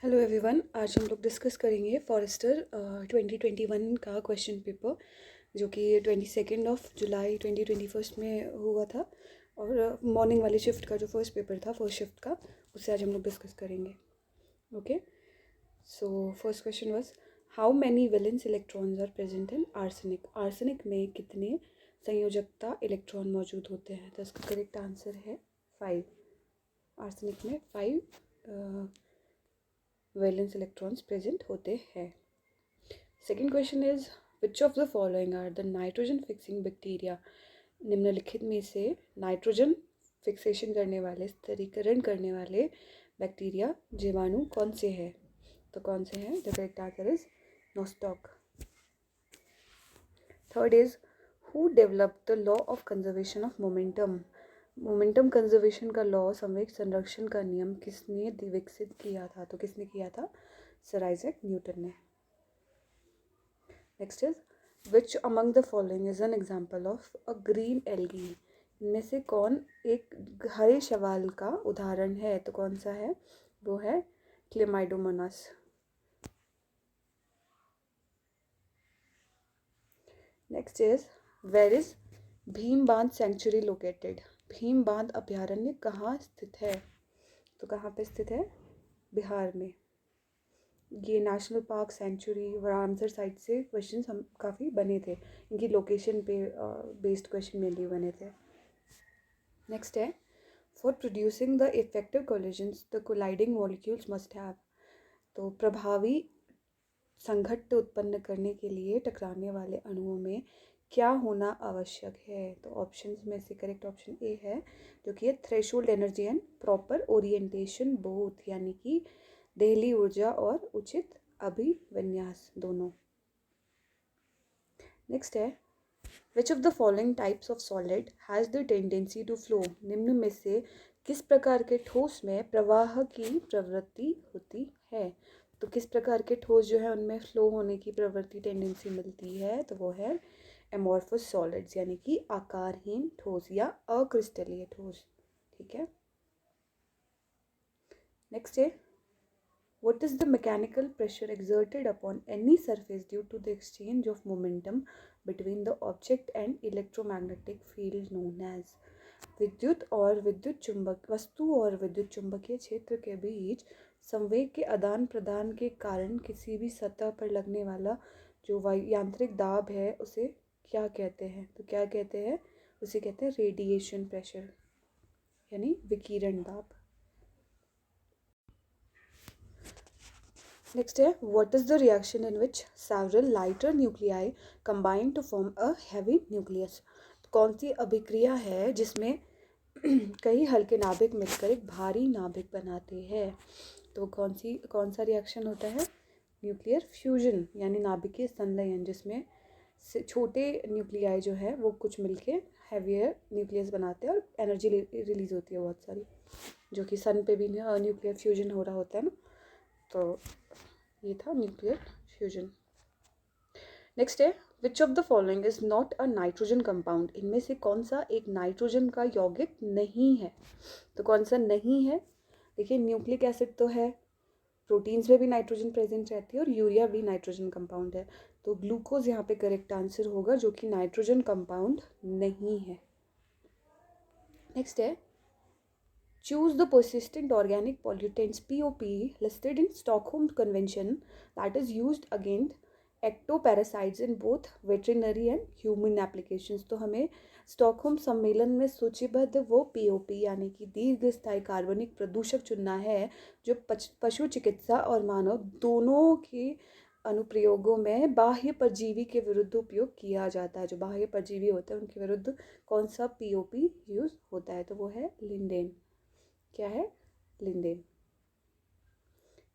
Hello everyone, आज हम लोग डिस्कस करेंगे फॉरेस्टर 2021 का क्वेश्चन पेपर जो कि 22 जुलाई 2021 में हुआ था। और मॉर्निंग वाली शिफ्ट का जो फर्स्ट पेपर था, फर्स्ट शिफ्ट का, उससे आज हम लोग डिस्कस करेंगे। Okay, so first question was how many valence electrons are present in arsenic. Arsenic में कितने संयोजकता इलेक्ट्रॉन मौजूद होते हैं? तो इसका करेक्ट आंसर है 5। आर्सेनिक में 5 वैलेंस इलेक्ट्रॉन्स प्रेजेंट होते हैं। Second question is which of the following are the nitrogen fixing bacteria. निम्नलिखित में से नाइट्रोजन फिक्सेशन करने वाले, स्थिरीकरण करने वाले बैक्टीरिया, जीवाणु कौन से हैं? तो कौन से हैं? The correct answer is Nostoc. Third is who developed the law of conservation of momentum. Momentum conservation का लॉ, संवेग संरक्षण का नियम, किसने विकसित किया था? तो किसने किया था? सर आइजैक न्यूटन ने। Next is which among the following is an example of a green algae. इनमें से कौन एक हरे शैवाल का उदाहरण है? तो कौन सा है? वो है chlamydomonas. Next is where is Bhim Bandh sanctuary located. Bhim बांध अभ्यारण्य कहाँ स्थित है? तो कहाँ पे स्थित है? बिहार में। ये नेशनल पार्क, सेंचुरी और रामसर साइट से क्वेश्चन हम काफ़ी बने थे, इनकी लोकेशन पे बेस्ड क्वेश्चन मेनली बने थे। नेक्स्ट है for producing the effective collisions the colliding molecules must have. तो प्रभावी संघट्ट उत्पन्न करने के लिए टकराने वाले अणुओं में क्या होना आवश्यक है? तो ऑप्शंस में से करेक्ट ऑप्शन ए है, जो कि है threshold energy and proper orientation both, यानी कि देहली ऊर्जा और उचित अभिविन्यास दोनों। नेक्स्ट है which of the following types of solid has the tendency to flow. निम्न में से किस प्रकार के ठोस में प्रवाह की प्रवृत्ति होती है? तो किस प्रकार के ठोस जो है उनमें फ्लो होने की प्रवृत्ति, टेंडेंसी मिलती है? तो वो है एमॉर्फस सॉलिड्स, यानी कि आकारहीन ठोस या अक्रिस्टलीय ठोस। ठीक है। नेक्स्ट है what is the mechanical pressure exerted upon any surface due to the exchange of momentum between the object and electromagnetic field known as। विद्युत और विद्युत चुंबक, वस्तु और विद्युत चुंबकीय क्षेत्र के बीच संवेग के आदान प्रदान के कारण किसी भी सतह पर लगने वाला जो यांत्रिक दाब है उसे क्या कहते हैं? तो क्या कहते हैं? उसे कहते हैं रेडिएशन प्रेशर, यानी विकिरण दाब। नेक्स्ट है what is the reaction in which several lighter nuclei combine to form a heavy nucleus. कौन सी अभिक्रिया है जिसमें कई हल्के नाभिक मिलकर एक भारी नाभिक बनाते हैं? तो कौन सा रिएक्शन होता है? न्यूक्लियर फ्यूजन, यानी नाभिकीय संलयन, जिसमें छोटे न्यूक्लियाई जो है वो कुछ मिलके हैवियर न्यूक्लियस बनाते हैं और एनर्जी रिलीज होती है बहुत सारी, जो कि सन पे भी न्यूक्लियर फ्यूजन हो रहा होता है ना। तो ये था न्यूक्लियर फ्यूजन। नेक्स्ट है which of the following is not a nitrogen compound. इनमें से कौन सा एक नाइट्रोजन का यौगिक नहीं है? तो कौन सा नहीं है? देखिए, न्यूक्लिक एसिड तो है, प्रोटीन्स में भी नाइट्रोजन प्रेजेंट रहती है और यूरिया भी नाइट्रोजन कंपाउंड है। तो ग्लूकोज यहाँ पे करेक्ट आंसर होगा, जो कि नाइट्रोजन कंपाउंड नहीं है। नेक्स्ट है choose the persistent organic pollutants POP listed in Stockholm Convention that is used against ectoparasites in both veterinary and human applications। तो हमें स्टॉकहोम सम्मेलन में सूचीबद्ध वो POP यानी कि दीर्घ स्थायी कार्बनिक प्रदूषक चुनना है जो पशु चिकित्सा और मानव दोनों के अनुप्रयोगों में बाह्य परजीवी के विरुद्ध उपयोग किया जाता है। जो बाह्य परजीवी होते हैं उनके विरुद्ध कौन सा POP यूज होता है? तो वो है लिंडेन। क्या है? Linden.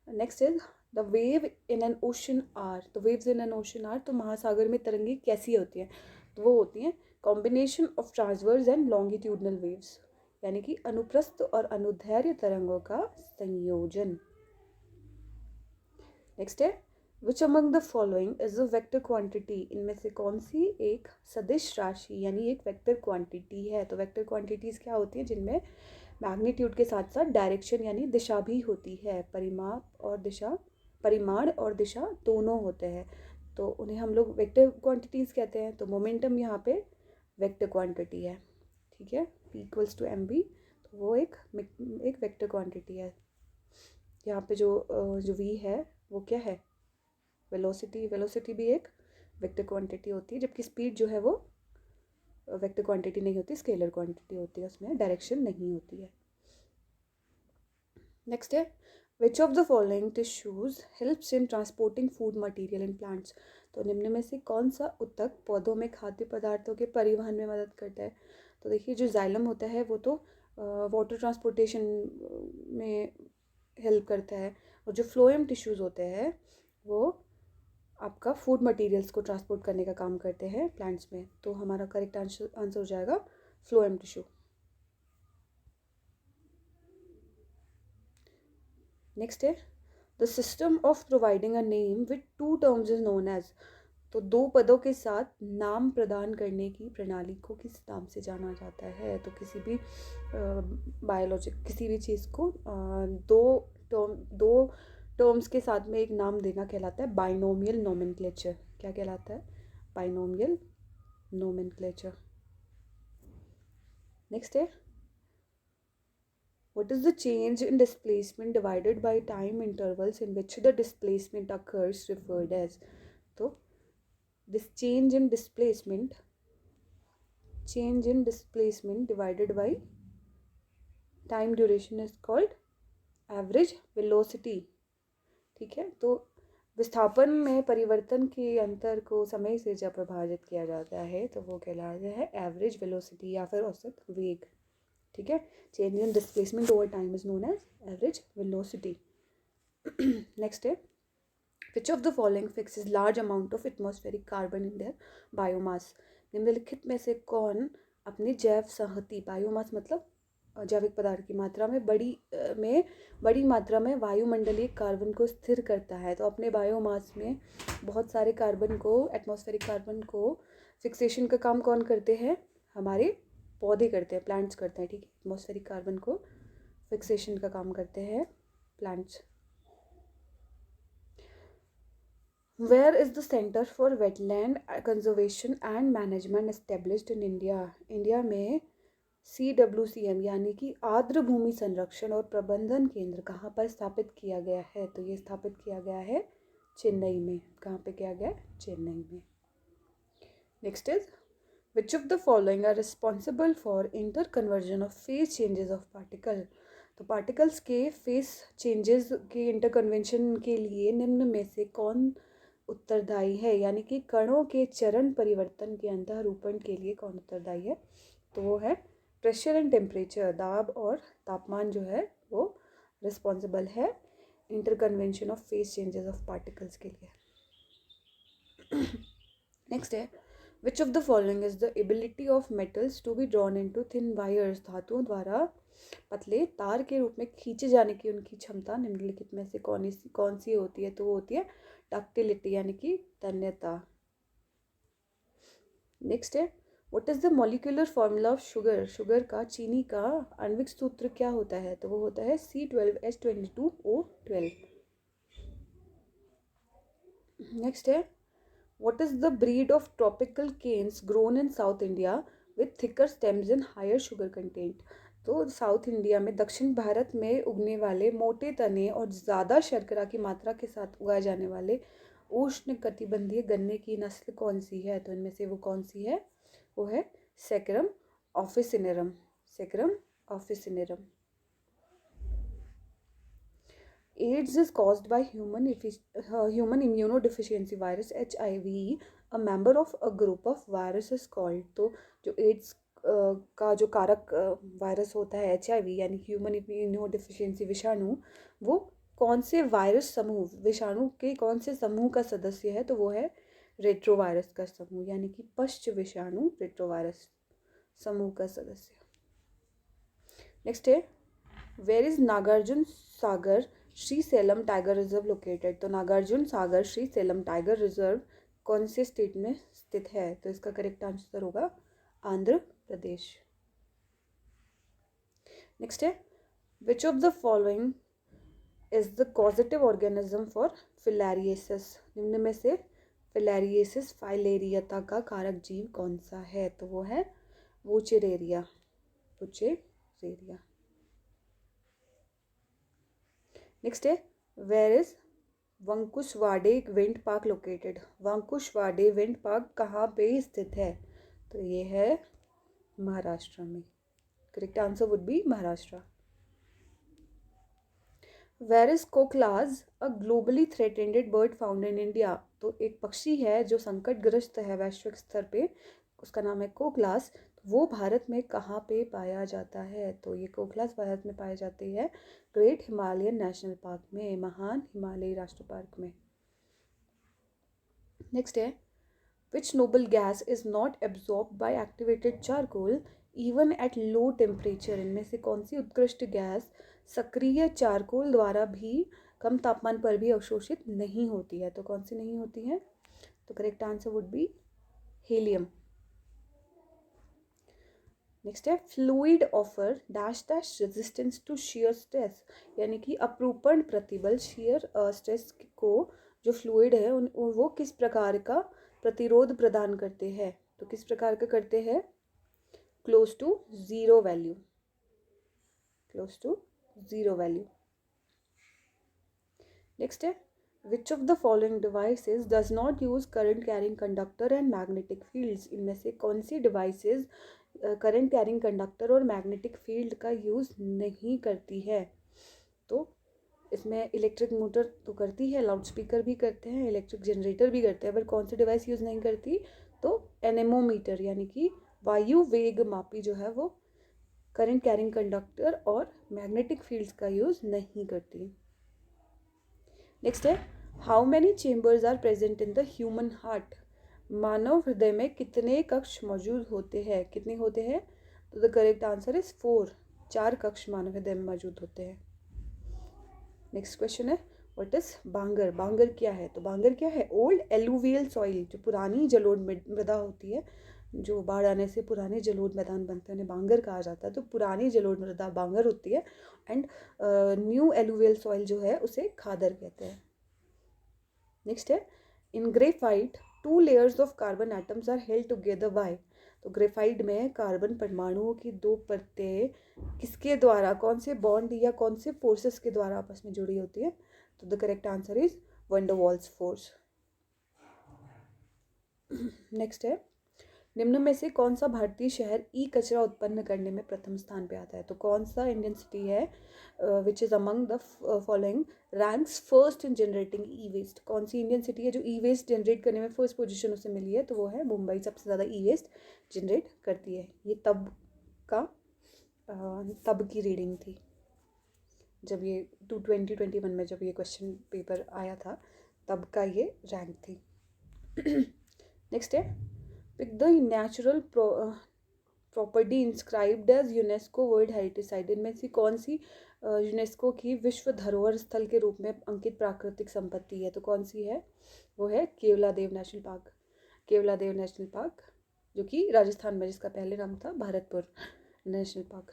Next is the wave in an ocean are. तो waves in an ocean are, तो महासागर में तरंगे कैसी होती हैं? तो वो होती हैं combination of transverse and longitudinal waves, यानी कि अनुप्रस्थ और अनुदैर्ध्य तरंगों का संयोजन। नेक्स्ट है which among the following is a vector quantity. इनमें से कौन सी एक सदिश राशि यानी एक वेक्टर क्वांटिटी है? तो वेक्टर क्वांटिटीज क्या होती हैं? जिनमें मैग्नीट्यूड के साथ साथ डायरेक्शन यानी दिशा भी होती है। परिमाण और दिशा दोनों होते हैं, तो उन्हें हम लोग वेक्टर क्वांटिटीज़ कहते हैं। तो मोमेंटम यहाँ पे वेक्टर क्वांटिटी है, ठीक है, P=mv, तो वो एक वेक्टर क्वांटिटी है। यहाँ पे जो v है वो क्या है, वेलोसिटी भी एक वेक्टर क्वांटिटी होती है, जबकि स्पीड जो है वो वेक्टर क्वांटिटी नहीं होती, स्केलर क्वांटिटी होती है, उसमें डायरेक्शन नहीं होती है। नेक्स्ट है, which of the following tissues helps in transporting food material in plants. तो निम्न में से कौन सा ऊतक पौधों में खाद्य पदार्थों के परिवहन में मदद करता है। तो देखिए, जो जाइलम होता है वो तो वाटर ट्रांसपोर्टेशन में हेल्प करता है, और जो फ्लोएम टिश्यूज़ होते हैं वो आपका फूड मटेरियल्स को ट्रांसपोर्ट करने का काम करते हैं प्लांट्स में। तो हमारा करेक्ट आंसर हो जाएगा फ्लोएम टिश्यू। नेक्स्ट है, the system of providing a name with two terms is known as. तो दो पदों के साथ नाम प्रदान करने की प्रणाली को किस नाम से जाना जाता है। तो किसी भी किसी भी चीज़ को दो टर्म्स के साथ में एक नाम देना कहलाता है बाइनोमियल नोमेनक्लेचर। क्या कहलाता है, बाइनोमियल नोमेनक्लेचर। नेक्स्ट है, what is the change in displacement divided by time intervals in which the displacement occurs referred as। तो this change in displacement divided by time duration is called average velocity, ठीक है। तो विस्थापन में परिवर्तन के अंतर को समय से जब प्रभावित किया जाता है तो वो कहलाता है एवरेज वेलोसिटी या फिर औसत वेग, ठीक है। Change in displacement over time is known as average velocity. Next है, which of the following fixes large amount of atmospheric carbon in their biomass. निम्नलिखित में से कौन अपनी जैव संहति, बायोमास मतलब जैविक पदार्थ की मात्रा में बड़ी मात्रा में वायुमंडलीय कार्बन को स्थिर करता है। तो अपने बायोमास में बहुत सारे कार्बन को, एटमॉस्फेरिक कार्बन को फिक्सेशन का काम कौन करते हैं, हमारे पौधे करते हैं, प्लांट्स करते हैं, ठीक है। एटमॉस्फेरिक कार्बन को फिक्सेशन का काम करते हैं plants. Where is the centre for wetland conservation and management established in India. India में CWCM यानी कि आर्द्र भूमि संरक्षण और प्रबंधन केंद्र कहाँ पर स्थापित किया गया है। तो ये स्थापित किया गया है चेन्नई में। कहाँ पे किया गया, चेन्नई में। Next is, which of the following are responsible for interconversion of phase changes of particle। तो पार्टिकल्स के फेस चेंजेस के इंटरकन्वेंशन के लिए निम्न में से कौन उत्तरदायी है, यानी कि कणों के चरण परिवर्तन के अंतःरूपण के लिए कौन उत्तरदायी है। तो वो है प्रेशर एंड टेम्परेचर, दाब और तापमान जो है वो रिस्पॉन्सिबल है interconversion of phase changes of particles के लिए। नेक्स्ट है, which of the following is the ability of metals to be drawn into thin wires. धातुओं द्वारा पतले तार के रूप में खींचे जाने की उनकी क्षमता निम्नलिखित में से कौन सी होती है। तो वो होती है डक्टिलिटी यानी कि तन्यता। नेक्स्ट है, what is the molecular formula of sugar. Sugar का, चीनी का आणविक सूत्र क्या होता है। तो वो होता है C12H22O12। नेक्स्ट है, what is the breed of tropical canes grown in South India with thicker stems and higher sugar content। तो साउथ इंडिया में, दक्षिण भारत में उगने वाले मोटे तने और ज़्यादा शर्करा की मात्रा के साथ उगाए जाने वाले उष्ण कटिबंधीय गन्ने की नस्ल कौन सी है। तो इनमें से वो कौन सी है, वो है sacrum officinarum. Sacrum officinarum. AIDS is caused by human immunodeficiency virus HIV, a member of a group of viruses called। तो जो एड्स का जो कारक वायरस होता है HIV यानी ह्यूमन इम्यूनोडिफिशियंसी विषाणु, वो कौन से वायरस समूह, विषाणु के कौन से समूह का सदस्य है। तो वो है रेट्रोवायरस का समूह, यानी कि पश्च विषाणु रेट्रोवायरस समूह का सदस्य। नेक्स्ट है, where is Nagarjuna Sagar Srisailam tiger reserve located. तो नागार्जुन सागर श्रीसेलम टाइगर रिजर्व कौन से स्टेट में स्थित है। तो इसका करेक्ट आंसर होगा आंध्र प्रदेश। नेक्स्ट है, which of the following is the causative organism for filariasis? निम्न में से फिलारिएसिस फाइलेरियता का कारक जीव कौन सा है? तो वो है वुचेरेरिया, वुचेरेरिया। नेक्स्ट है, where is Vankusawade wind park located? Vankusawade wind park कहाँ पे स्थित है? तो ये है महाराष्ट्र में। Correct answer would be Maharashtra. Where is koklass a globally threatened bird found in India? तो एक पक्षी है जो संकटग्रस्त है वैश्विक स्तर पे, उसका नाम है कोकलास। वो भारत में कहाँ पे पाया जाता है? तो ये कोकलास भारत में पाई जाती है ग्रेट हिमालयन नेशनल पार्क में, महान हिमालयी राष्ट्र पार्क में। नेक्स्ट है, which noble gas is not absorb by activated charcoal even at low temperature? इनमें से कौन सी उत्कृष्ट गैस सक्रिय चारकोल द्वारा भी कम तापमान पर भी अवशोषित नहीं होती है? तो कौन सी नहीं होती है? तो correct answer would be helium. Next है, fluid offer dash dash resistance to shear stress? यानी कि अपरूपण प्रतिबल शियर स्ट्रेस को जो फ्लूइड है वो किस प्रकार का प्रतिरोध प्रदान करते हैं? तो किस प्रकार का करते हैं? Close to zero value, close to zero value. Next है, which of the following devices does not use current carrying conductor and magnetic fields? इनमें से कौन सी डिवाइसेस करंट कैरिंग कंडक्टर और मैग्नेटिक फील्ड का यूज़ नहीं करती है? तो इसमें इलेक्ट्रिक मोटर तो करती है, लाउड स्पीकर भी करते हैं, इलेक्ट्रिक जनरेटर भी करते हैं, पर कौन सी डिवाइस यूज़ नहीं करती? तो एनेमोमीटर यानी कि वायु वेग मापी जो है वो करंट कैरिंग कंडक्टर और मैग्नेटिक फील्ड्स का यूज़ नहीं करती। नेक्स्ट है, how many chambers are present in the human heart? मानव हृदय में कितने कक्ष मौजूद होते हैं? कितने होते हैं? तो द करेक्ट आंसर इज 4, 4 कक्ष मानव हृदय में मौजूद होते हैं। नेक्स्ट क्वेश्चन है, व्हाट इज बांगर? बांगर क्या है? तो बांगर क्या है? ओल्ड एलुवियल सॉइल, जो पुरानी जलोढ़ मृदा होती है, जो बाढ़ आने से पुराने जलोढ़ मैदान बनते हैं उन्हें बांगर कहा जाता है। तो पुरानी जलोढ़ मृदा बांगर होती है एंड न्यू एलुवियल सॉइल जो है उसे खादर कहते हैं। नेक्स्ट है, in graphite 2 layers of carbon atoms are held together by? तो ग्रेफाइट में कार्बन परमाणुओं की 2 परतें किसके द्वारा, कौन से बॉन्ड या कौन से फोर्सेस के द्वारा आपस में जुड़ी होती है? तो the correct answer is van der Waals force. Next है, निम्न में से कौन सा भारतीय शहर ई कचरा उत्पन्न करने में प्रथम स्थान पे आता है? तो कौन सा इंडियन सिटी है which is among the following ranks first in generating e waste? कौन सी इंडियन सिटी है जो ई वेस्ट जनरेट करने में फर्स्ट पोजीशन उसे मिली है? तो वो है मुंबई, सबसे ज़्यादा ई वेस्ट जनरेट करती है। ये तब की रीडिंग थी जब ये 2021 में जब ये क्वेश्चन पेपर आया था, तब का ये रैंक थी। नेक्स्ट है, pick the natural property inscribed as UNESCO world heritage site? इनमें से कौन सी यूनेस्को की विश्व धरोहर स्थल के रूप में अंकित प्राकृतिक संपत्ति है? तो कौन सी है? वो है Keoladeo national park, Keoladeo national park, जो कि राजस्थान में, जिसका पहले नाम था Bharatpur national park.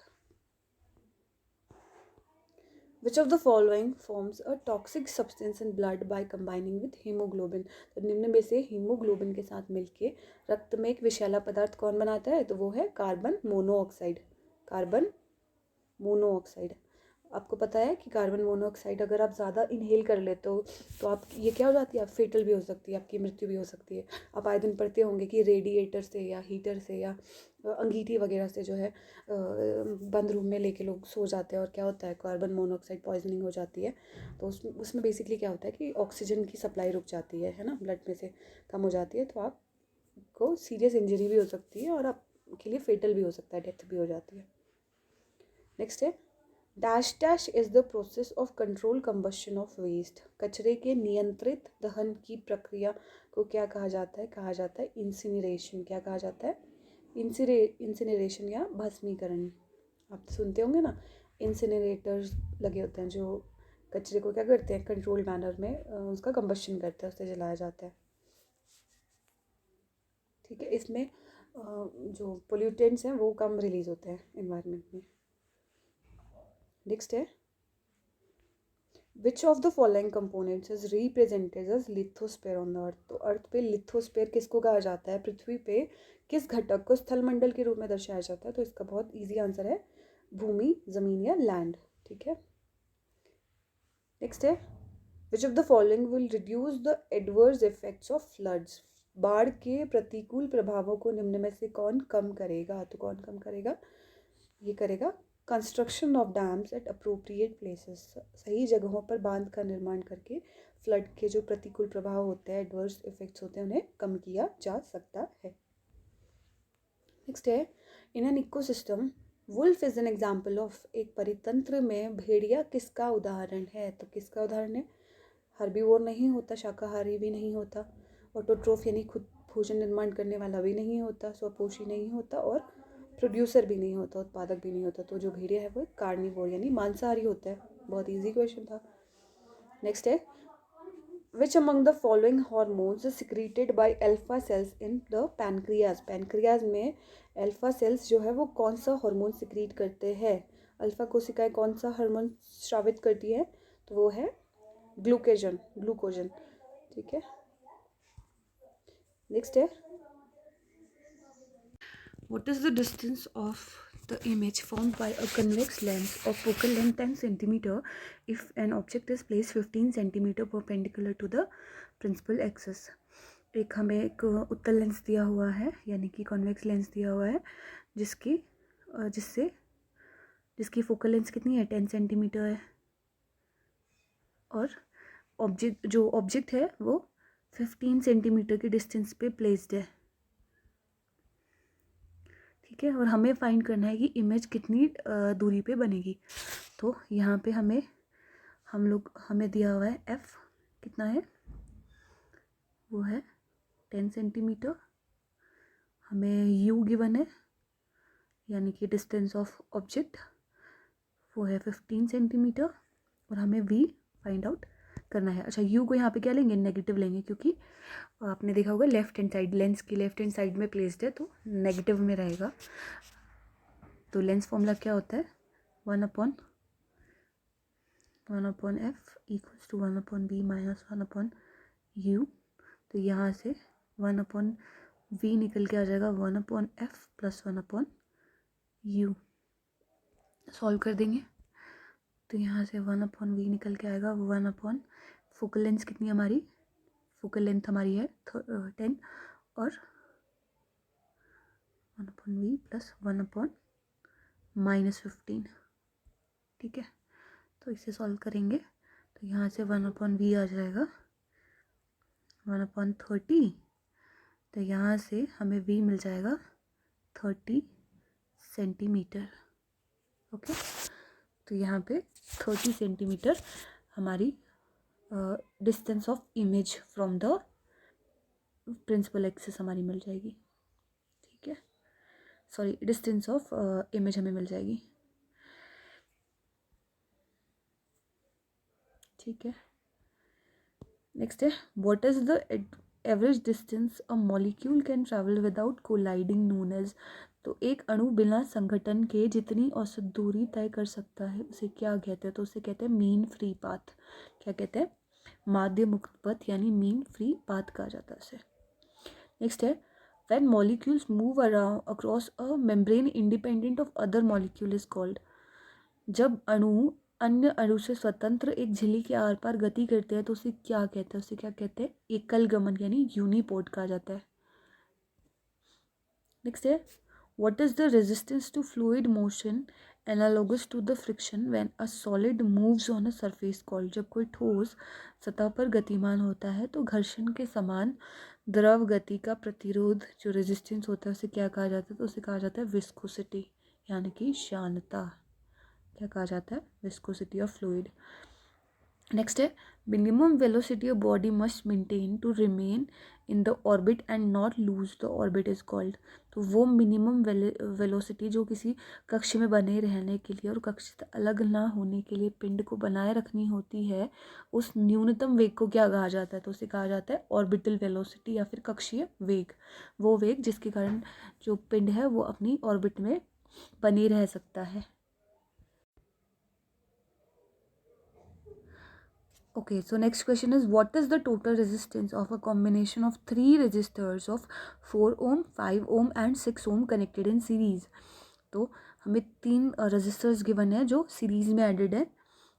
Which of the following forms a toxic substance in blood by combining with hemoglobin? तो निम्न में से हीमोग्लोबिन के साथ मिलके रक्त में एक विषैला पदार्थ कौन बनाता है? तो वो है कार्बन मोनोऑक्साइड, कार्बन मोनोऑक्साइड। आपको पता है कि कार्बन मोनोऑक्साइड अगर आप ज़्यादा इनहेल कर लेते हो तो आप ये क्या हो जाती है? आप फेटल भी हो सकती है, आपकी मृत्यु भी हो सकती है। आप आए दिन पढ़ते होंगे कि रेडिएटर से या हीटर से या अंगीठी वगैरह से जो है बंद रूम में लेके लोग सो जाते हैं, और क्या होता है? कार्बन मोनोऑक्साइड पॉइजनिंग हो जाती है। तो उसमें बेसिकली क्या होता है कि ऑक्सीजन की सप्लाई रुक जाती है ना, ब्लड में से कम हो जाती है, तो आपको सीरियस इंजरी भी हो सकती है और आपके लिए फेटल भी हो सकता है, डेथ भी हो जाती है। नेक्स्ट है, dash dash is the process of control combustion of waste? कचरे के नियंत्रित दहन की प्रक्रिया को क्या कहा जाता है? कहा जाता है इंसिनरेशन। क्या कहा जाता है? इंसिनरेशन या भस्मीकरण। आप सुनते होंगे ना, इंसिनरेटर्स लगे होते हैं जो कचरे को क्या करते हैं, कंट्रोल मैनर में उसका कंबशन करते हैं, उससे जलाया जाता है। ठीक है, इसमें जो पोल्यूटेंट्स हैं वो कम रिलीज होते हैं इन्वायरमेंट में। नेक्स्ट है which of the following components is represented as lithosphere on the earth. तो अर्थ पे लिथोस्फेयर किसको कहा जाता है, पृथ्वी पे किस घटक को स्थलमंडल के रूप में दर्शाया जाता है। तो इसका बहुत इजी आंसर है भूमि, जमीन या लैंड। ठीक है। नेक्स्ट है which of the following will reduce the adverse effects of floods. बाढ़ के प्रतिकूल प्रभावों को निम्न में से कौन कम करेगा। तो कौन कम करेगा, ये करेगा construction of dams eight appropriate places. सही जगहों पर बांध का निर्माण करके फ्लड के जो प्रतिकूल प्रभाव होते हैं, एडवर्स इफेक्ट्स होते हैं, उन्हें कम किया जा सकता है। नेक्स्ट है in an ecosystem wolf is an example of. एक परितंत्र में भेड़िया किसका उदाहरण है। तो किसका उदाहरण है, हर्बीवोर नहीं होता, शाकाहारी भी नहीं होता, ऑटोट्रोफ यानी खुद भोजन निर्माण करने वाला भी नहीं होता, स्वपोषी नहीं होता और प्रोड्यूसर भी नहीं होता, उत्पादक भी नहीं होता। तो जो भेड़िया है वो कार्निवोर यानी मांसाहारी होता है। बहुत इजी क्वेश्चन था। नेक्स्ट है which among the following hormones secreted by alpha cells in the pancreas. Pancreas में अल्फा सेल्स जो है वो कौन सा हार्मोन सिक्रीट करते हैं। अल्फा कोशिकाएं कौन सा हार्मोन स्रावित करती है, तो वो है ग्लूकोजन। ठीक है। नेक्स्ट है what is the distance of the image formed by a convex lens of focal length 10 centimeter if an object is placed 15 centimeter perpendicular to the principal axis। एक हमें एक उत्तल लेंस दिया हुआ है यानी कि कॉन्वेक्स लेंस दिया हुआ है जिसकी फोकल लेंथ कितनी है 10 सेंटीमीटर है और जो ऑब्जेक्ट है वो 15 सेंटीमीटर की डिस्टेंस पे प्लेस्ड है। ठीक है। और हमें फाइंड करना है कि इमेज कितनी दूरी पे बनेगी। तो यहाँ पे हमें दिया हुआ है एफ कितना है, वो है 10 सेंटीमीटर। हमें यू गिवन है यानी कि डिस्टेंस ऑफ ऑब्जेक्ट वो है 15 सेंटीमीटर और हमें वी फाइंड आउट करना है। अच्छा, यू को यहाँ पे क्या लेंगे, नेगेटिव लेंगे, क्योंकि आपने देखा होगा लेफ्ट हैंड साइड, लेंस की लेफ्ट हैंड साइड में प्लेस्ड है तो नेगेटिव में रहेगा। तो लेंस फॉर्मूला क्या होता है 1/1/f equals to 1/v minus 1/u। तो यहाँ से 1/v निकल के आ जाएगा 1/f प्लस 1/u। सॉल्व कर देंगे तो यहाँ से 1/v निकल के आएगा 1/, फोकल लेंथ कितनी हमारी, फोकल लेंथ हमारी है 10 और 1/v प्लस 1/-15। ठीक है। तो इसे सॉल्व करेंगे तो यहाँ से 1/v आ जाएगा 1/30। तो यहाँ से हमें v मिल जाएगा 30 सेंटीमीटर। ओके। तो यहाँ पे 30 सेंटीमीटर हमारी distance of image from the principal axis हमारी मिल जाएगी। ठीक है, सॉरी डिस्टेंस ऑफ इमेज हमें मिल जाएगी। ठीक है। नेक्स्ट है what is the average distance a molecule can travel without colliding known as. तो एक अणु बिना संघटन के जितनी औसत दूरी तय कर सकता है उसे क्या कहते हैं, तो उसे कहते हैं मीन फ्री पाथ। क्या कहते हैं, माध्य मुक्त पथ यानी मीन फ्री पाथ कहा जाता है उसे। नेक्स्ट है when molecules move around across a membrane independent of other molecule is called. जब अणु अन्य अणु से स्वतंत्र एक झिल्ली के आर पार गति करते हैं तो उसे क्या कहते हैं, उसे क्या कहते हैं, एकल गमन यानी यूनिपोड कहा जाता है। नेक्स्ट है what is the resistance to fluid motion analogous to the friction when a solid moves on a surface called. जब कोई ठोस सतह पर गतिमान होता है तो घर्षण के समान द्रव गति का प्रतिरोध जो रेजिस्टेंस होता है उसे क्या कहा जाता है, तो उसे कहा जाता है विस्कोसिटी यानी कि श्यानता। क्या कहा जाता है, विस्कोसिटी ऑफ फ्लूइड। नेक्स्ट है minimum velocity of body must maintain to remain in the orbit and not lose the orbit is called. तो वो मिनिमम वेलोसिटी जो किसी कक्ष में बने रहने के लिए और कक्ष से अलग ना होने के लिए पिंड को बनाए रखनी होती है, उस न्यूनतम वेग को क्या कहा जाता है, तो उसे कहा जाता है ऑर्बिटल वेलोसिटी या फिर कक्षीय वेग। वो वेग जिसके कारण जो पिंड है वो अपनी ऑर्बिट में बनी रह सकता है। Okay, so next question is what is the total resistance of a combination of three resistors of 4 ohm, 5 ohm and 6 ohm connected in series. तो हमें तीन resistors given है जो series में added है,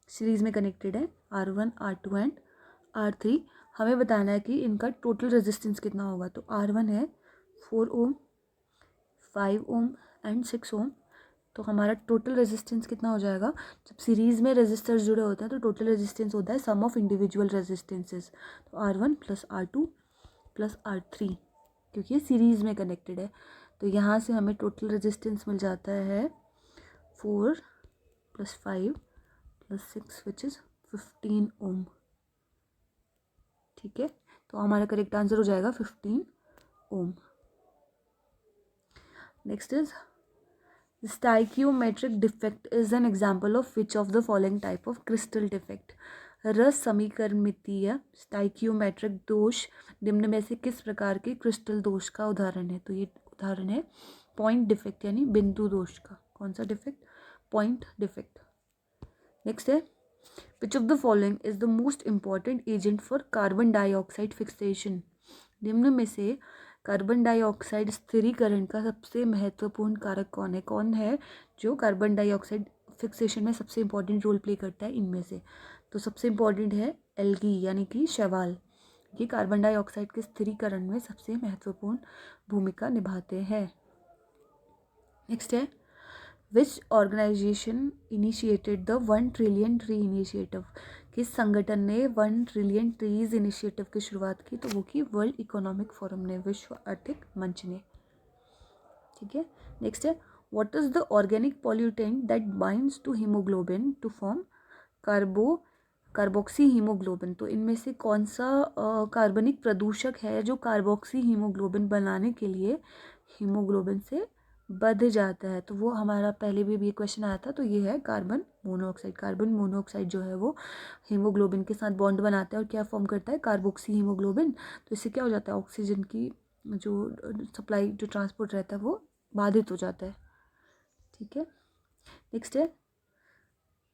series में connected है, R1, R2 and R3. हमें बताना है कि इनका total resistance कितना होगा. तो R1 है 4 ohm, 5 ohm and 6 ohm. तो हमारा टोटल रेजिस्टेंस कितना हो जाएगा. जब सीरीज़ में रेजिस्टर्स जुड़े होते हैं तो टोटल रेजिस्टेंस होता है सम ऑफ इंडिविजुअल रेजिस्टेंसेस. तो R1 plus R2 plus R3 क्योंकि ये सीरीज़ में कनेक्टेड है. तो यहाँ से हमें टोटल रेजिस्टेंस मिल जाता है 4 plus 5 plus 6 which is 15 ohm. ठीक है, तो हमारा करेक्ट आंसर हो जाएगा 15 ohm. Next is Stoichiometric defect is an example of which of the following type of crystal defect? रस समीकरणितीय स्टाइकियोमेट्रिक दोष निम्न में से किस प्रकार के क्रिस्टल दोष का उदाहरण है. तो ये उदाहरण है पॉइंट डिफेक्ट यानी बिंदु दोष का. कौन सा डिफेक्ट? Point defect. नेक्स्ट है which of the following is the most important agent for carbon dioxide fixation. निम्न में से कार्बन डाइऑक्साइड स्थिरीकरण का सबसे महत्वपूर्ण कारक कौन है. कौन है जो कार्बन डाइऑक्साइड फिक्सेशन में सबसे इंपॉर्टेंट रोल प्ले करता है इनमें से. तो सबसे इंपॉर्टेंट है एल्गी यानी कि शैवाल. ये कार्बन डाइऑक्साइड के स्थिरीकरण में सबसे महत्वपूर्ण भूमिका निभाते हैं. नेक्स्ट है which organization initiated the 1 trillion tree initiative. किस संगठन ने 1 ट्रिलियन ट्रीज इनिशिएटिव की शुरुआत की. तो वो की वर्ल्ड इकोनॉमिक फोरम ने, विश्व आर्थिक मंच ने. ठीक है. नेक्स्ट है what is the organic pollutant that binds to haemoglobin to form carboxy haemoglobin. तो इनमें से कौन सा कार्बनिक प्रदूषक है जो कार्बोक्सी हीमोग्लोबिन बनाने के लिए हीमोग्लोबिन से बढ़ जाता है. तो वो हमारा पहले भी क्वेश्चन आया था. तो ये है कार्बन मोनोऑक्साइड. कार्बन मोनोऑक्साइड जो है वो हीमोग्लोबिन के साथ बॉन्ड बनाता है और क्या फॉर्म करता है, कार्बोक्सी हीमोग्लोबिन. तो इससे क्या हो जाता है, ऑक्सीजन की जो सप्लाई जो ट्रांसपोर्ट रहता है वो बाधित हो जाता है. ठीक है. नेक्स्ट है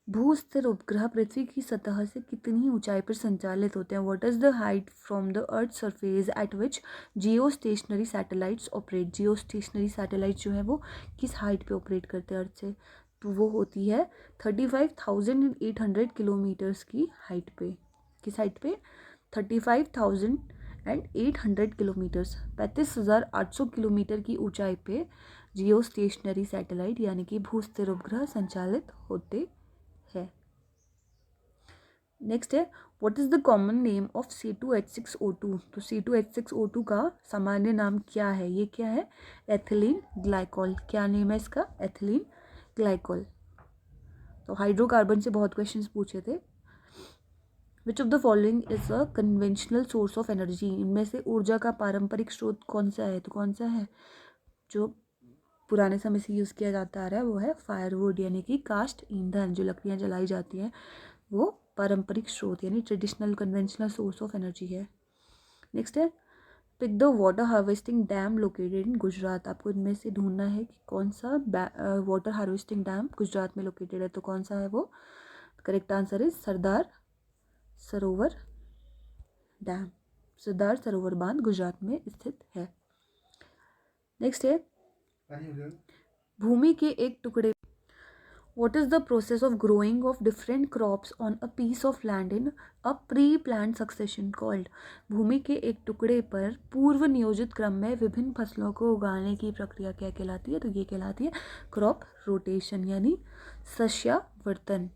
भूस्थिर उपग्रह पृथ्वी की सतह से कितनी ऊंचाई पर संचालित होते हैं. What is the height from the earth surface at which Jio stationery satellites operate. Jio stationery satellite जो है वो किस हाइट पे ऑपरेट करते हैं अर्थ से. तो वो होती है 35,800 किलोमीटर्स की हाइट पे. किस हाइट पे? 35,800 किलोमीटर्स, 35,800 किलोमीटर की ऊंचाई पे जियो स्टेशनरी सैटेलाइट यानी कि भूस्थिर उपग्रह संचालित होते है. नेक्स्ट है what is the common name of C2H6O2. तो C2H6O2 का सामान्य नाम क्या है. ये क्या है, एथिलीन ग्लाइकॉल. क्या नेम है इसका, एथिलीन ग्लाइकॉल. तो हाइड्रोकार्बन से बहुत क्वेश्चंस पूछे थे. विच of the following is a conventional source of energy. इनमें से ऊर्जा का पारंपरिक स्रोत कौन सा है. तो कौन सा है जो पुराने समय से यूज़ किया जाता आ रहा है, वो है फायरवुड यानी कि कास्ट ईंधन. जो लकड़ियाँ जलाई जाती हैं वो पारंपरिक स्रोत यानी traditional conventional source of energy है. नेक्स्ट है pick the water harvesting dam located in Gujarat. आपको इनमें से ढूंढना है कि कौन सा वाटर हार्वेस्टिंग डैम गुजरात में लोकेटेड है. तो कौन सा है वो. Correct answer is Sardar Sarovar dam. Sardar Sarovar बांध गुजरात में स्थित है. नेक्स्ट है भूमि के एक टुकड़े. What is the process of growing of different crops on a piece of land in a pre-planned succession called. भूमि के एक टुकड़े पर पूर्व नियोजित क्रम में विभिन्न फसलों को उगाने की प्रक्रिया क्या कहलाती है. तो ये कहलाती है क्रॉप रोटेशन यानी सस्यावर्तन.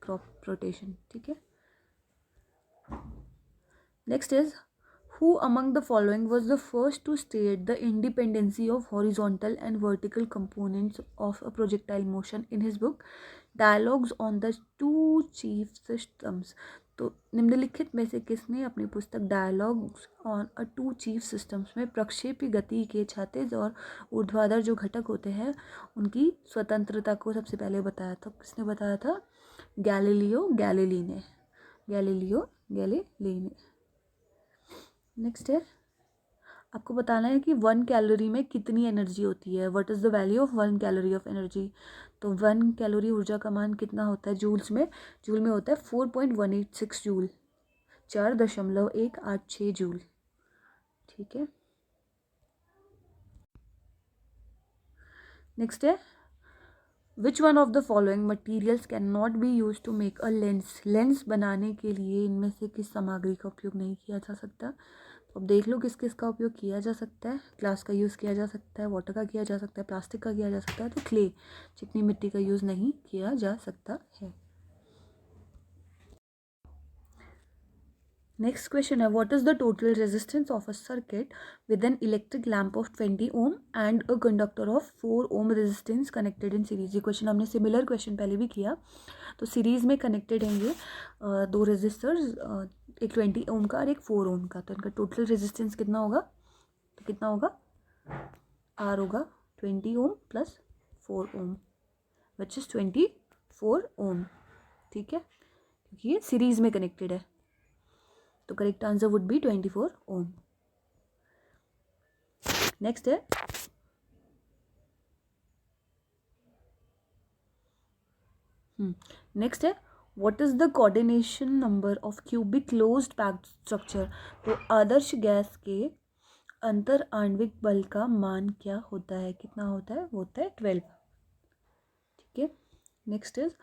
Crop rotation. ठीक है. Next is Who among the following was the first to state the independency of horizontal and vertical components of a projectile motion in his book Dialogues on the Two Chief Systems. तो निम्नलिखित में से किसने अपनी पुस्तक Dialogues on a Two Chief Systems में प्रक्षेपी गति के क्षैतिज और ऊर्ध्वाधर जो घटक होते हैं उनकी स्वतंत्रता को सबसे पहले बताया था. किसने बताया था, गैलीलियो गैलीली ने. गैलीलियो गैलीली ने. नेक्स्ट है आपको बताना है कि 1 कैलोरी में कितनी एनर्जी होती है, what is the value of 1 calorie of energy. तो 1 कैलोरी ऊर्जा का मान कितना होता है जूल्स में, जूल में होता है 4.186 जूल, 4.186 जूल। ठीक है, नेक्स्ट है which one of the following materials can not be use to make a lens. Lens बनाने के लिए इनमें से किस सामग्री का उपयोग नहीं किया जा सकता। तो अब देख लो किस किस का उपयोग किया जा सकता है। ग्लास का यूज़ किया जा सकता है, वाटर का किया जा सकता है, प्लास्टिक का किया जा सकता है, तो क्ले चिकनी मिट्टी का यूज़ नहीं किया जा सकता है। नेक्स्ट क्वेश्चन है what is the total resistance of a circuit with an electric lamp of 20 ohm and a conductor of 4 ohm resistance connected in series. ये क्वेश्चन हमने सिमिलर क्वेश्चन पहले भी किया। तो सीरीज में कनेक्टेड हैं ये दो रेजिस्टर्स, एक 20 ओम का और एक 4 ओम का। तो इनका टोटल रेजिस्टेंस कितना होगा, तो कितना होगा, आर होगा 20 ohm plus 4 Om which is 24 ओम। ठीक है, क्योंकि ये सीरीज में कनेक्टेड है, तो correct answer would be 24 ohm. Next है नेक्स्ट है what is the coordination number of cubic closed packed structure. तो आदर्श गैस के अंतर आणविक बल का मान क्या होता है, कितना होता है, वो होता है 12। ठीक है, next is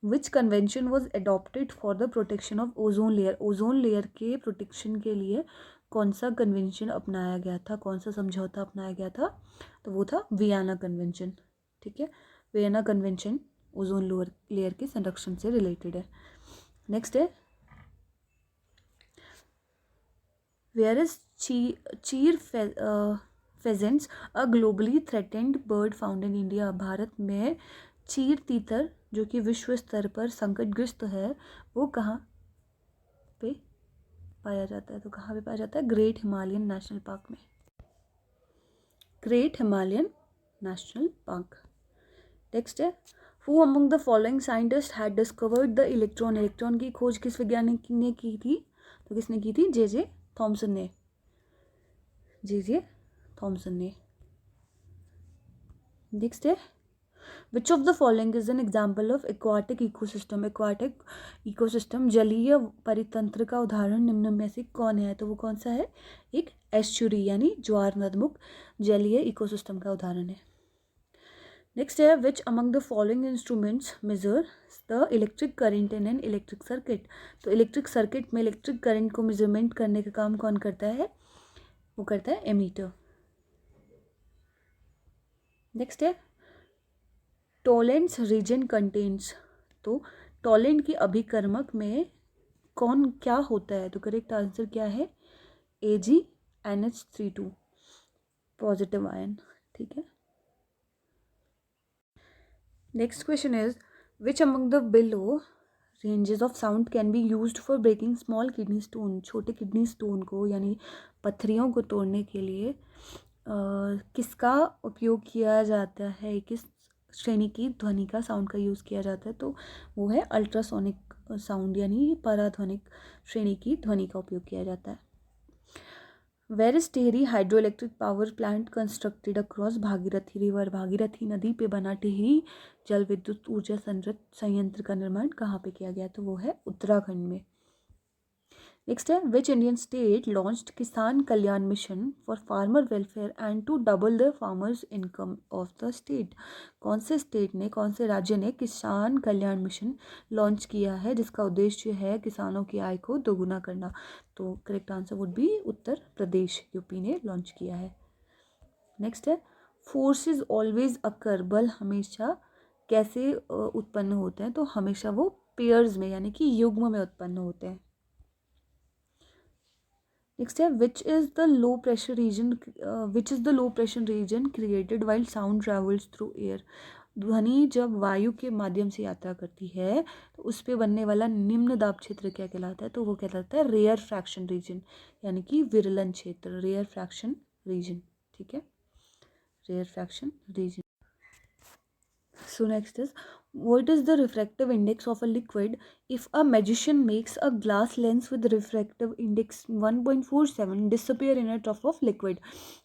which convention was adopted for the protection of ozone layer. Ozone layer के प्रोटेक्शन के लिए कौन सा कन्वेंशन अपनाया गया था, कौन सा समझौता अपनाया गया था, तो वो था वियना कन्वेंशन। ठीक है, वियना कन्वेंशन ओजोन लेयर के संरक्षण से रिलेटेड है। नेक्स्ट है where is cheer pheasants a globally threatened bird found in India. भारत में चीर तीतर जो कि विश्व स्तर पर संकटग्रस्त है, वो कहाँ पे पाया जाता है, तो कहाँ पे पाया जाता है, ग्रेट हिमालयन नेशनल पार्क में, great Himalayan national park. Next है who among the following scientist had discovered the electron. Electron की खोज किस वैज्ञानिक ने की थी, तो किसने की थी, जे थॉमसन ने, जे थॉमसन ने। नेक्स्ट है which of the following is an example of aquatic ecosystem. Aquatic ecosystem जलीय परितंत्र का उदाहरण निम्न में से कौन है, तो वो कौन सा है, एक एस्चुरी यानी ज्वार नदमुख जलीय इकोसिस्टम का उदाहरण है। नेक्स्ट है which among the following instruments measure the electric current in an electric circuit. तो इलेक्ट्रिक सर्किट में इलेक्ट्रिक करंट को मेजरमेंट करने का काम कौन करता है, वो करता है एमीटर। नेक्स्ट है टोलेंट्स रीजन कंटेन्स। तो टोलेंट की अभिकर्मक में कौन क्या होता है, तो करेक्ट आंसर क्या है, AgNH32 पॉजिटिव आयन। ठीक है, next question is which among the below ranges of sound can be used for breaking small kidney stone. छोटे किडनी स्टोन को यानी पत्थरियों को तोड़ने के लिए किसका उपयोग किया जाता है, किस श्रेणी की ध्वनि का साउंड का यूज़ किया जाता है, तो वो है अल्ट्रासोनिक साउंड यानी पराध्वनिक श्रेणी की ध्वनि का उपयोग किया जाता है। Where is Tehri hydro electric power plant constructed across Bhagirathi river. Bhagirathi नदी पे बना टिहरी जल विद्युत ऊर्जा संयंत्र का निर्माण कहाँ पे किया गया, तो वो है उत्तराखंड में। नेक्स्ट है which Indian state launched Kisan Kalyan mission for farmer welfare and to double the farmers income of the state. कौन से स्टेट ने, कौन से राज्य ने किसान कल्याण मिशन लॉन्च किया है जिसका उद्देश्य है किसानों की आय को दोगुना करना, तो correct answer would B Uttar Pradesh, UP ने लॉन्च किया है। नेक्स्ट है फोर्सेस ऑलवेज अकर। बल हमेशा कैसे उत्पन्न होते हैं, तो हमेशा वो पेयर्स में यानी कि युग्म में उत्पन्न होते हैं। नेक्स्ट है which is the low pressure region created while sound travels through air. ध्वनि जब वायु के माध्यम से यात्रा करती है तो उस पर बनने वाला निम्न दाब क्षेत्र क्या कहलाता है, तो वो कहलाता है रेयर फ्रैक्शन रीजन यानी कि विरलन क्षेत्र, रेयर फ्रैक्शन रीजन। ठीक है, rare fraction region. So next is What is the refractive index of a liquid if a magician makes a glass lens with refractive index 1.47 disappear in a trough of liquid?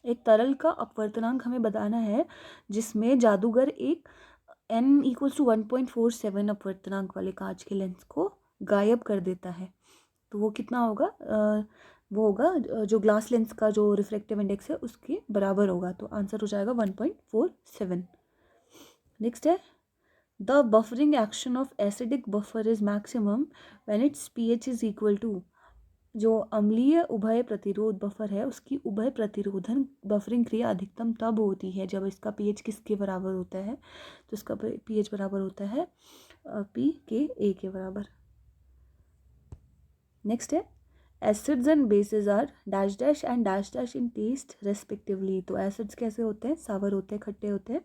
एक तरल का अपवर्तनांक हमें बताना है जिसमें जादूगर एक n इक्वल्स टू 1.47 अपवर्तनांक वाले कांच के लेंस को गायब कर देता है। तो वो कितना होगा? वो होगा जो ग्लास लेंस का जो रिफ्रैक्टिव इंडेक्स है उसके बराबर होगा। तो आंसर हो जाएगा 1.47। नेक्स्ट है the buffering action of acidic buffer is maximum when its pH is equal to. जो अम्लीय उभय प्रतिरोध बफर है उसकी उभय प्रतिरोधन बफरिंग क्रिया अधिकतम तब होती है जब इसका pH किसके बराबर होता है? तो इसका pH बराबर होता है P के A के बराबर। नेक्स्ट है acids and bases are dash dash and dash dash in test respectively. तो एसिड्स कैसे होते हैं? सावर होते हैं, खट्टे होते हैं,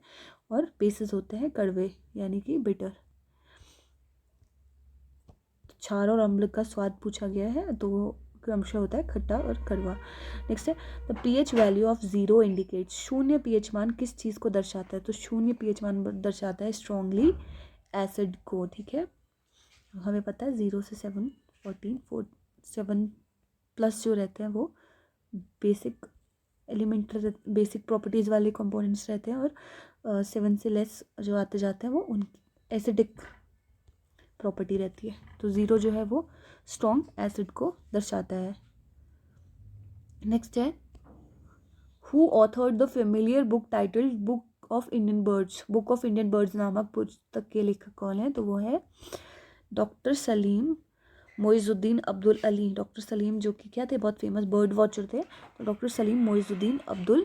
और बेसिस होते हैं कड़वे यानी कि बिटर। क्षार और अम्ल का स्वाद पूछा गया है तो क्रमशः होता है खट्टा और कड़वा। नेक्स्ट है the pH value of 0 indicates. शून्य pH मान किस चीज़ को दर्शाता है? तो शून्य pH मान दर्शाता है स्ट्रॉन्गली एसिड को। ठीक है, हमें पता है 0 से 7 14 7 प्लस जो रहते हैं वो बेसिक एलिमेंटल बेसिक प्रॉपर्टीज़ वाले कंपोनेंट्स रहते हैं, और 7 से लेस जो आते जाते हैं वो उन एसिडिक प्रॉपर्टी रहती है। तो 0 जो है वो स्ट्रॉन्ग एसिड को दर्शाता है। नेक्स्ट है who authored the familiar book titled book of Indian birds. Book of Indian birds नामक पुस्तक के लेखक कौन है? तो वो है डॉक्टर सलीम मोइजुद्दीन अब्दुल अली। डॉक्टर सलीम जो कि क्या थे? बहुत फेमस बर्ड वॉचर थे। तो डॉक्टर सलीम मोइजुद्दीन अब्दुल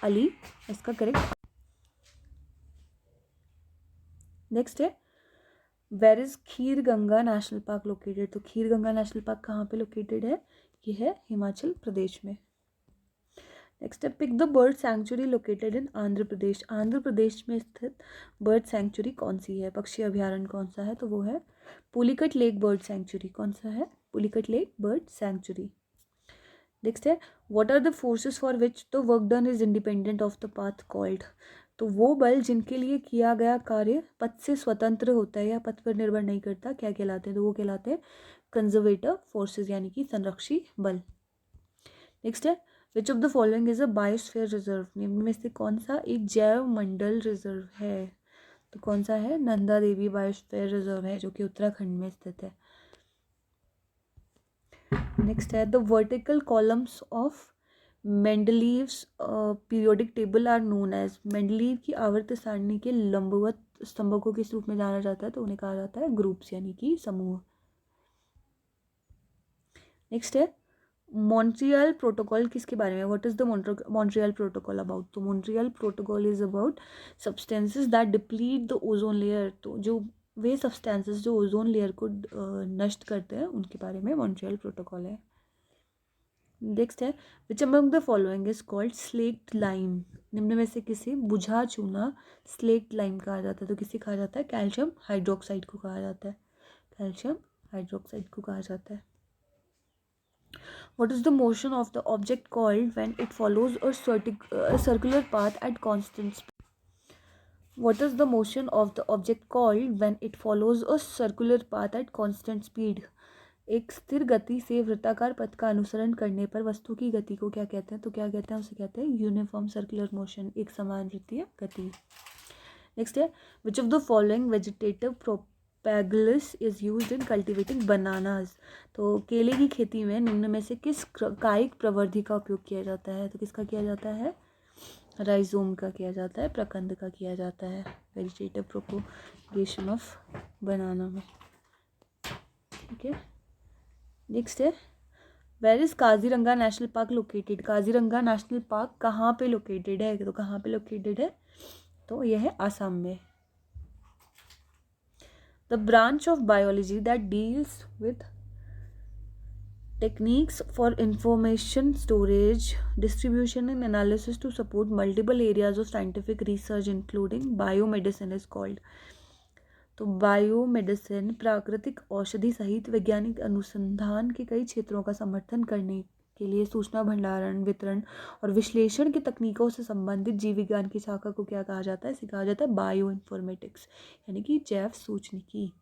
अली इसका करेक्ट। नेक्स्ट है where is Khir Ganga national park located. तो खीर गंगा नेशनल पार्क कहाँ पे लोकेटेड है? ये है हिमाचल प्रदेश में। नेक्स्ट है pick the bird sanctuary located in Andhra Pradesh. Andhra Pradesh में स्थित बर्ड सैंक्चुरी कौन सी है? पक्षी अभ्यारण्य कौन सा है? तो वो है पुलिकट लेक बर्ड सैंक्चुरी। कौन सा है? Pulicat lake bird sanctuary. Next है what are the forces for which the work done is independent of the path called. तो वो बल जिनके लिए किया गया कार्य पथ से स्वतंत्र होता है या पथ पर निर्भर नहीं करता क्या कहलाते हैं? तो वो कहलाते हैं कंजर्वेटिव फोर्सेस यानी कि संरक्षी बल। नेक्स्ट है which of the following is a biosphere reserve. निम्न में से कौन सा एक जैव मंडल रिजर्व है? तो कौन सा है? नंदा देवी बायोस्फीयर रिजर्व है जो कि उत्तराखंड में स्थित है। नेक्स्ट है the vertical columns of Mendeleev's periodic table are known as. Mendeleev की आवर्त सारणी के लंबवत स्तंभों को किस रूप में जाना जाता है? तो उन्हें कहा जाता है ग्रुप्स यानी कि समूह। नेक्स्ट है मॉन्ट्रियल प्रोटोकॉल किसके बारे में? What is the Montreal protocol about? तो Montreal protocol is about substances that deplete the ozone layer. तो जो वे सब्सटेंसेस जो ओजोन लेयर को नष्ट करते हैं उनके बारे में मॉन्ट्रियल प्रोटोकॉल है। नेक्स्ट है which among the following is called slaked lime. निम्न में से किसे बुझा चूना स्लेक्ट लाइम कहा जाता है? तो किसे कहा जाता है? कैल्शियम हाइड्रोक्साइड को कहा जाता है। कैल्शियम हाइड्रोक्साइड को कहा जाता है। What is the motion of the object called when it follows a circular path at constant speed? What is the motion of the object called when it follows a circular path at constant speed? एक स्थिर गति से वृत्ताकार पथ का अनुसरण करने पर वस्तु की गति को क्या कहते हैं? तो क्या कहते हैं? उसे कहते हैं यूनिफॉर्म सर्कुलर मोशन, एक समान वृत्तीय गति। नेक्स्ट है which of the following vegetative propagules is used in cultivating bananas. तो केले की खेती में निम्न में से किस कायिक प्रवर्धि का उपयोग किया जाता है? तो किसका किया जाता है? राइजोम का किया जाता है, प्रकंद का किया जाता है वेजिटेटिव प्रोपोगेशन ऑफ बनाना में। ठीक है, नेक्स्ट है where is Kaziranga national park located. Kaziranga national park कहाँ पे लोकेटेड है? तो कहाँ पे लोकेटेड है? तो यह है आसाम में। The branch of biology that deals with techniques for information storage distribution and analysis to support multiple areas of scientific research including biomedicine is called. तो बायोमेडिसिन प्राकृतिक औषधि सहित वैज्ञानिक अनुसंधान के कई क्षेत्रों का समर्थन करने के लिए सूचना भंडारण, वितरण और विश्लेषण की तकनीकों से संबंधित जीव विज्ञान की शाखा को क्या कहा जाता है? इसे कहा जाता है बायो इन्फॉर्मेटिक्स, यानी कि जैव सूचनिकी,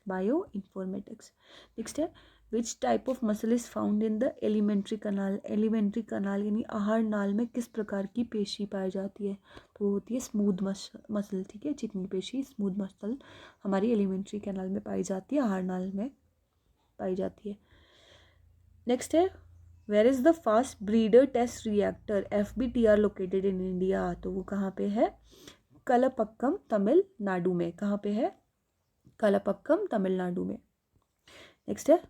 बायो इन्फॉर्मेटिक्स। नेक्स्ट है which type of muscle is found in the elementary kanal. Elementary कनाल यानी आहार नाल में किस प्रकार की पेशी पाई जाती है? तो वो होती है स्मूथ मसल, ठीक है, चिकनी पेशी स्मूथ मसल हमारी एलिमेंट्री कनाल में पाई जाती है, आहार नाल में पाई जाती है। नेक्स्ट है where is the fast breeder test reactor FBTR located in India. तो वो कहाँ पे है? कलपक्कम तमिलनाडु में। कहाँ पे है? कलपक्कम तमिलनाडु में। नेक्स्ट है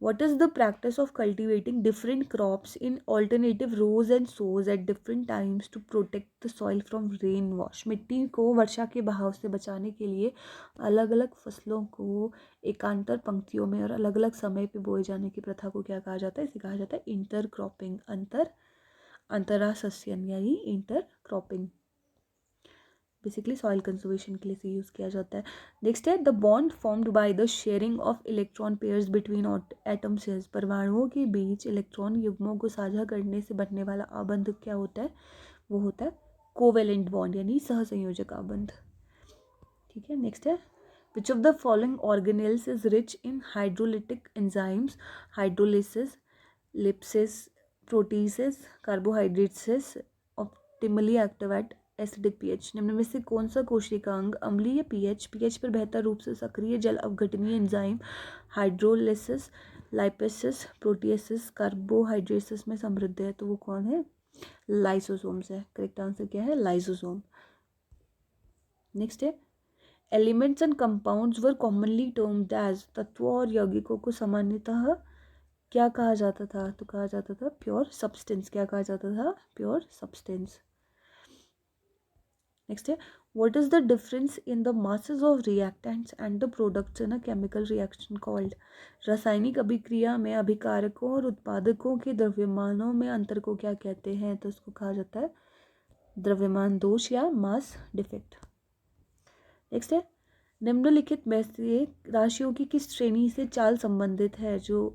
what is the practice of cultivating different crops in alternative rows and sows at different times to protect the soil from rain wash. मिट्टी को वर्षा के बहाव से बचाने के लिए अलग अलग फसलों को एकांतर पंक्तियों में और अलग अलग समय पे बोए जाने की प्रथा को क्या कहा जाता है? इसे कहा जाता है इंटर क्रॉपिंग, अंतरा सस्यन यानी inter cropping. Basically soil conservation के लिए इसे यूज़ किया जाता है। नेक्स्ट है the bond formed by the sharing of electron pairs between atom shares. परमाणुओं के बीच इलेक्ट्रॉन युग्मों को साझा करने से बनने वाला आबंध क्या होता है? वो होता है कोवेलेंट बॉन्ड यानी सहसंयोजक आबंध, ठीक है। नेक्स्ट है which of the following organelles is rich in hydrolytic enzymes. Hydrolysis, lipases, proteases, carbohydrates optimally active at acidic pH. निम्न में से कौन सा कोशिकांग अम्लीय पीएच पर बेहतर रूप से सक्रिय जल अवघटनीय एंजाइम हाइड्रोलिसिस, लाइपेसिस, प्रोटीएसिस, कार्बोहाइड्रेसिस में समृद्ध है? तो वो कौन है? लाइसोसोम्स है। करेक्ट आंसर क्या है? लाइसोसोम। नेक्स्ट है elements and compounds were commonly termed as. तत्वों और यौगिकों को सामान्यतः क्या कहा जाता था? तो कहा जाता था प्योर सब्सटेंस। क्या कहा जाता था? Pure substance. नेक्स्ट है what is the difference in the masses of reactants and the products in a chemical reaction called. रासायनिक अभिक्रिया में अभिकारकों और उत्पादकों के द्रव्यमानों में अंतर को क्या कहते हैं? तो इसको कहा जाता है द्रव्यमान दोष या मास डिफेक्ट। नेक्स्ट है निम्नलिखित में से राशियों की किस श्रेणी से चाल संबंधित है? जो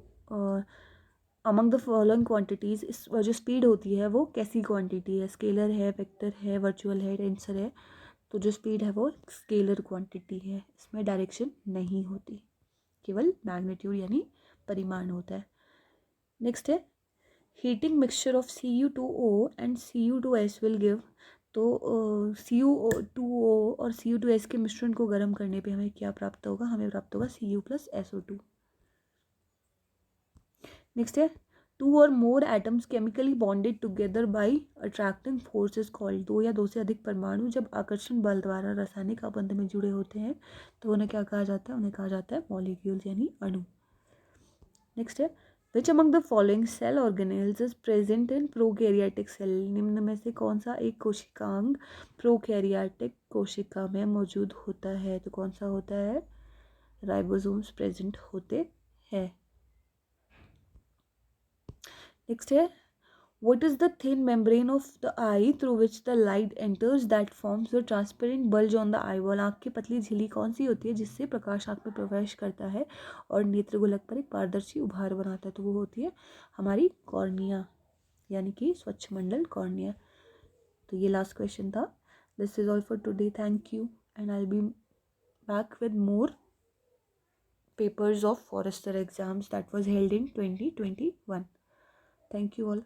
अमंग द फॉलोइंग क्वांटिटीज, जो स्पीड होती है वो कैसी क्वांटिटी है? स्केलर है, वेक्टर है, वर्चुअल है, टेंसर है? तो जो स्पीड है वो स्केलर क्वांटिटी है, इसमें डायरेक्शन नहीं होती, केवल मैग्नीट्यूड यानी परिमाण होता है। नेक्स्ट है heating mixture of Cu2O and Cu2S will give. तो Cu2O और Cu2S के मिश्रण को गर्म करने पे हमें क्या प्राप्त होगा? हमें प्राप्त होगा Cu+SO2। नेक्स्ट है टू और मोर atoms chemically bonded together by attracting force is called. दो या दो से अधिक परमाणु जब आकर्षण बल द्वारा रासायनिक आबंध में जुड़े होते हैं तो उन्हें क्या कहा जाता है? उन्हें कहा जाता है मॉलिक्यूल्स यानी अणु। नेक्स्ट है which among the following cell organelles is present in prokaryotic cell. निम्न में से कौन सा एक कोशिकांग प्रोकैरियोटिक कोशिका में मौजूद होता है? तो कौन सा होता है? राइबोसोम्स प्रेजेंट होते हैं। नेक्स्ट है what is the thin membrane of the eye through which the light enters that forms the transparent bulge on the eyeball। आँख की पतली झिल्ली कौन सी होती है जिससे प्रकाश आँख में प्रवेश करता है और नेत्र गोलक पर एक पारदर्शी उभार बनाता है? तो वो होती है हमारी कॉर्निया यानी कि स्वच्छ मंडल कॉर्निया। तो ये लास्ट क्वेश्चन था। This is all for today, thank you and I will be back with more papers of forester exams that was held in 2021. Thank you all.